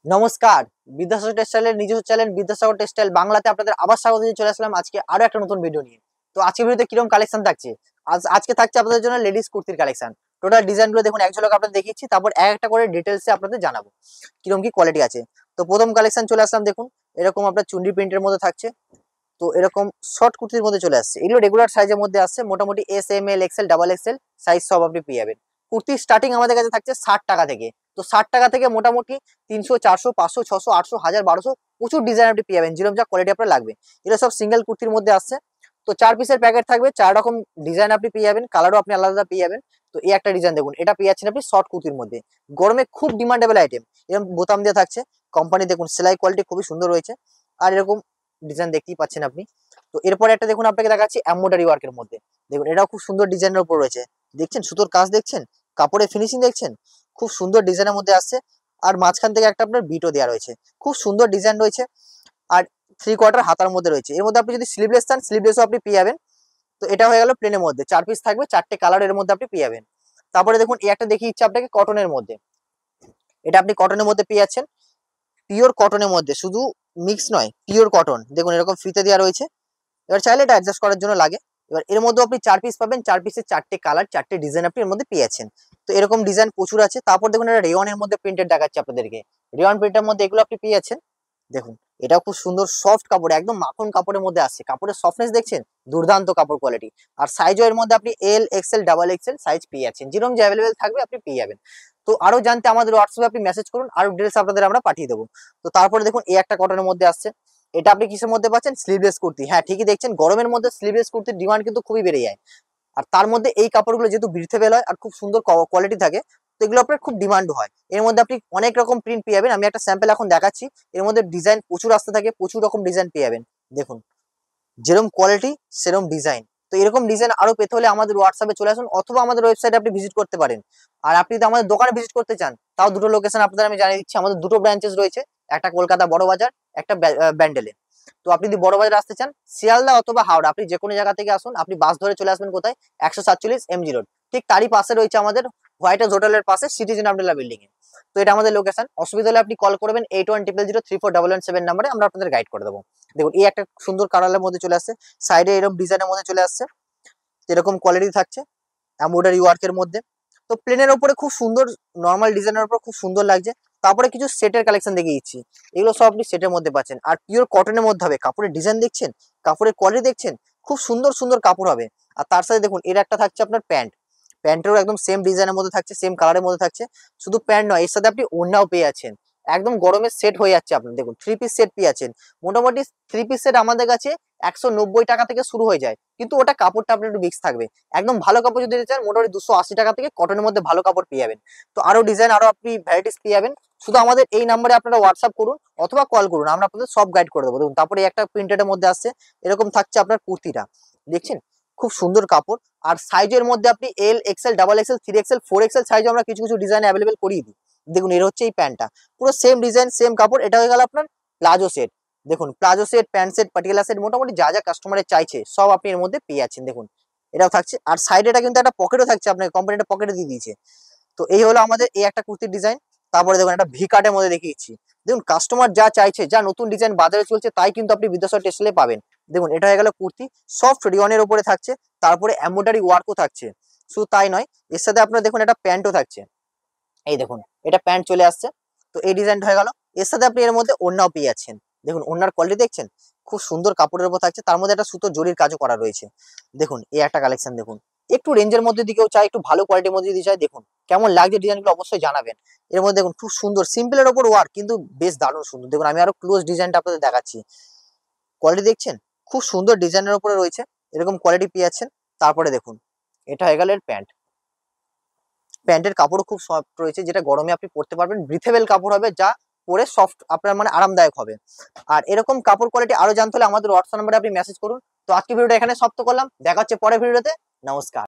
নমস্কার। বিদ্যাসাগর টেক্সটাইলের নিজস্ব channel Vidyasagar textile বাংলাতে আপনাদের আবার স্বাগত জানিয়ে চলে আসলাম আজকে আরো একটা নতুন ভিডিও নিয়ে। তো আজকে ভিডিওতে কিরকম কালেকশন থাকছে, আজকে থাকছে আপনাদের জন্য লেডিস কুর্তির কালেকশন। টোটাল ডিজাইনগুলো দেখুন, এক ঝলক আপনাদের দেখিয়েছি, তারপর এক একটা করে ডিটেলসে আপনাদের জানাবো কিরকম কি কোয়ালিটি আছে। তো প্রথম কালেকশন চলে আসলাম, দেখুন এরকম আপনার চুন্ডি প্রিন্টের মধ্যে থাকছে। তো এরকম শর্ট কুর্তির মধ্যে চলে আসছে, এগুলো রেগুলার সাইজের মধ্যে আসছে, মোটামুটি S M L XL double XL size সব আপনি পেয়ে যাবেন। কুর্তির স্টার্টিং আমাদের কাছে থাকছে 60 টাকা থেকে। তো 60 টাকা থেকে মোটামুটি 300, 400, 500, 600, 800, 1000, 1200 প্রচুর ডিজাইন আপনি পেয়ে যাবেন, যেরকম যা কোয়ালিটি আপনার লাগবে। এটা সব সিঙ্গেল কুর্তির মধ্যে আসছে। তো 4 পিসের প্যাকেট থাকবে, 4 রকম ডিজাইন আপনি পেয়ে যাবেন, কালারও আপনি আলাদা আলাদা পেয়ে যাবেন। তো এই একটা ডিজাইন দেখুন, এটা পেয়ে যাচ্ছেন আপনি শর্ট কুর্তির মধ্যে, গরমে খুব ডিমান্ডেবল আইটেম। এরকম বোতাম দিয়ে থাকছে, কোম্পানি দেখুন সেলাই কোয়ালিটি খুবই সুন্দর রয়েছে। আর এরকম ডিজাইন দেখতেই পাচ্ছেন আপনি। তো এরপরে একটা দেখুন আপনাকে দেখাচ্ছি এমব্রয়ডারি ওয়ার্কের মধ্যে। দেখুন এটাও খুব সুন্দর ডিজাইনের উপর রয়েছে, দেখছেন সুতোর কাজ দেখছেন, কাপড়ের ফিনিশিং দেখছেন, খুব সুন্দর ডিজাইনের মধ্যে আসছে। আর মাঝখান থেকে একটা আপনার বিটও দেওয়া রয়েছে, খুব সুন্দর ডিজাইন রয়েছে। আর 3/4 হাতার মধ্যে রয়েছে। এর মধ্যে আপনি যদি স্লিভলেস চান স্লিভলেসও আপনি পেয়ে যাবেন। তো এটা হয়ে গেল প্লেনের মধ্যে, 4 পিস থাকবে, 4টে কালার এর মধ্যে আপনি পেয়ে যাবেন। তারপরে দেখুন এই একটা দেখিয়ে ইচ্ছা আপনাকে কটনের মধ্যে, এটা আপনি কটনের মধ্যে পেয়ে যাচ্ছেন, পিওর কটনের মধ্যে, শুধু মিক্স নয়, পিওর কটন। দেখুন এরকম ফিতে দেওয়া রয়েছে, এবার চাইলে এটা অ্যাডজাস্ট করার জন্য লাগে। এবার এর মধ্যে আপনি 4 পিস পাবেন, 4 পিসের 4টে কালার, 4টে ডিজাইন আপনি এর মধ্যে পেয়েছেন। তো এরকম ডিজাইন প্রচুর আছে। তারপর দেখুন এটা রেওয়ানের মধ্যে প্রিন্টেড দেখাচ্ছে আপনাদেরকে, রেওয়ান প্রিন্টের মধ্যে এগুলো আপনি পেয়ে যাচ্ছেন। দেখুন এটাও খুব সুন্দর সফট কাপড়, একদম মাখন কাপড়ের মধ্যে আসছে, কাপড়ের সফটনেস দেখছেন, দুর্দান্ত কাপড় কোয়ালিটি। আর সাইজও এর মধ্যে আপনি এল এক্সেল ডাবল এক্সেল সাইজ পেয়ে যাচ্ছেন, যেরকম যে অ্যাভেলেবেল থাকবে আপনি পেয়ে যাবেন। তো আরো জানতে আমাদের হোয়াটসঅ্যাপে আপনি মেসেজ করুন, আরো ডিটেলস আপনাদের আমরা পাঠিয়ে দেবো। তো তারপরে দেখুন এই একটা কটনের মধ্যে আসছে, এটা আপনি কিসের মধ্যে পাচ্ছেন, স্লিভলেস কুর্তি। হ্যাঁ ঠিকই দেখছেন, গরমের মধ্যে স্লিভলেস কুর্তির ডিমান্ড কিন্তু খুবই বেড়ে যায়। আর তার মধ্যে এই কাপড়গুলো যেহেতু ব্রিথেবল হয় আর খুব সুন্দর কোয়ালিটি থাকে, তো এগুলো আপনার খুব ডিমান্ড হয়। এর মধ্যে আপনি অনেক রকম প্রিন্ট পেয়ে যাবেন, আমি একটা স্যাম্পল এখন দেখাচ্ছি। এর মধ্যে ডিজাইন প্রচুর আসতে থাকে, প্রচুর রকম ডিজাইন পেয়ে যাবেন। দেখুন যেরকম কোয়ালিটি সেরকম ডিজাইন। তো এরকম ডিজাইন আরো পেতে হলে আমাদের হোয়াটসঅ্যাপে চলে আসুন, অথবা আমাদের ওয়েবসাইটে আপনি ভিজিট করতে পারেন। আর আপনি যদি আমাদের দোকানে ভিজিট করতে চান, তাও দুটো লোকেশন আপনাদের আমি জানিয়ে দিচ্ছি। আমাদের দুটো ব্রাঞ্চেস রয়েছে, একটা কলকাতা বড় বাজার, একটা ব্যান্ডেলে। তো আপনি যদি বড় বাজারে আসতে চান, শিয়ালদা অথবা হাওড়া, আপনি যে কোনো জায়গা থেকে আসুন, আপনি বাস ধরে চলে আসবেন কোথায়, 147 MG রোড, ঠিক তারই পাশে রয়েছে আমাদের হোয়াইট হাউস হোটেলের পাশে সিটিজেন আমরেলা বিল্ডিং এ। তো এটা আমাদের লোকেশন। অসুবিধা হলে আপনি কল করবেন 8100034117 নাম্বারে, আমরা আপনাদের গাইড করে দেবো। দেখুন এই একটা সুন্দর কালারের মধ্যে চলে আসছে, সাইডে এরকম ডিজাইনের মধ্যে চলে আসছে, এরকম কোয়ালিটি থাকছে এমব্রয়ডারি ওয়ার্কের মধ্যে। তো প্লেনের উপরে খুব সুন্দর, নর্মাল ডিজাইনের উপর খুব সুন্দর লাগছে। তারপরে কিছু সেটের কালেকশন দেখিয়ে দিচ্ছি, এগুলো সব আপনি সেটের মধ্যে পাচ্ছেন। আর পিওর কটনের মধ্যে হবে, কাপড়ের ডিজাইন দেখছেন, কাপড়ের কোয়ালিটি দেখছেন, খুব সুন্দর সুন্দর কাপড় হবে। আর তার সাথে দেখুন এর একটা থাকছে আপনার প্যান্ট, প্যান্টেরও একদম সেম ডিজাইনের মধ্যে থাকছে, সেম কালারের মধ্যে থাকছে। শুধু প্যান্ট নয়, এর সাথে আপনি ওড়নাও পেয়ে যাচ্ছেন, একদম গরমের সেট হয়ে যাচ্ছে আপনার। দেখুন 3 পিস সেট পেয়ে যাচ্ছেন, মোটামুটি 3 পিস সেট আমাদের কাছে 190 টাকা থেকে শুরু হয়ে যায়, কিন্তু ওটা কাপড়টা আপনার একটু মিক্স থাকবে। একদম ভালো কাপড় যদি নিতে চান, মোটামুটি 280 টাকা থেকে কটনের মধ্যে ভালো কাপড় পেয়ে যাবেন। তো আরো ডিজাইন, আরো আপনি ভ্যারাইটিস পেয়ে যাবেন। শুধু আমাদের এই নাম্বারে আপনারা হোয়াটসঅ্যাপ করুন অথবা কল করুন, আমরা আপনাদের সব গাইড করে দেবো। দেখুন তারপরে একটা প্রিন্টেডের মধ্যে আসছে, এরকম থাকছে আপনার কুর্তিটা, দেখছেন খুব সুন্দর কাপড়। আর সাইজের মধ্যে আপনি এল XL double Excel 3XL 4XL সাইজে আমরা কিছু কিছু ডিজাইন অ্যাভেলেবেল করিয়ে দিই। দেখুন এর হচ্ছে এই প্যান্টটা, পুরো সেম ডিজাইন সেম কাপড়। এটা হয়ে গেল আপনার প্লাজো সেট। দেখুন palazzo set, pant set, Patiala set, মোটামুটি যা যা কাস্টমারের চাইছে সব আপনি এর মধ্যে পেয়ে যাচ্ছেন। দেখুন এটাও থাকছে, আর সাইডে এটা কিন্তু একটা পকেটও থাকছে, আপনাকে কোম্পানিটা পকেটে দিয়ে দিয়েছে। তো এই হলো আমাদের এই একটা কুর্তির ডিজাইন। তারপরে দেখুন একটা ভি কাটের মধ্যে দেখিয়েছি। দেখুন কাস্টমার যা চাইছে, যা নতুন ডিজাইন বাজারে চলছে, তাই কিন্তু আপনি বিদ্যাসাগর টেক্সটাইলে পাবেন। দেখুন এটা হয়ে গেল কুর্তি, সফট রিয়নের উপরে থাকছে, তারপরে এমব্রয়ডারি ওয়ার্কও থাকছে। শুধু তাই নয়, এর সাথে আপনার দেখুন একটা প্যান্টও থাকছে, এই দেখুন এটা প্যান্ট চলে আসছে। তো এই ডিজাইনটা হয়ে গেল, এর সাথে আপনি এর মধ্যে ওড়নাও পেয়ে যাচ্ছেন। দেখুন ওড়নার কোয়ালিটি দেখছেন, খুব সুন্দর কাপড়ের উপর থাকছে, তার মধ্যে একটা সুতো জরির কাজও করা রয়েছে। দেখুন এই একটা কালেকশন, দেখুন একটু রেঞ্জের মধ্যে দিকেও চাই, একটু ভালো কোয়ালিটির মধ্যে দিকে চাই, দেখুন কেমন লাগছে ডিজাইনগুলো অবশ্যই জানাবেন। এর মধ্যে দেখুন খুব সুন্দর সিম্পলের ওপর ওয়ার্ক, কিন্তু বেশ দারুণ সুন্দর। দেখুন আমি আরো ক্লোজ ডিজাইনটা আপনাদের দেখাচ্ছি, কোয়ালিটি দেখছেন, খুব সুন্দর ডিজাইনের উপরে রয়েছে, এরকম কোয়ালিটি পেয়ে যাচ্ছেন। তারপরে দেখুন এটা হয়ে গেল এর প্যান্ট, প্যান্টের কাপড়ও খুব সফট রয়েছে, যেটা গরমে আপনি পরতে পারবেন, ব্রিথেবল কাপড় হবে, যা পরে সফট আপনার মানে আরামদায়ক হবে। আর এরকম কাপড় কোয়ালিটি আরো জানতে হলে আমাদের হোয়াটসঅ্যাপ নাম্বারে আপনি মেসেজ করুন। তো আজকে ভিডিওটা এখানে সমাপ্ত করলাম, দেখা হচ্ছে পরের ভিডিওতে। নমস্কার।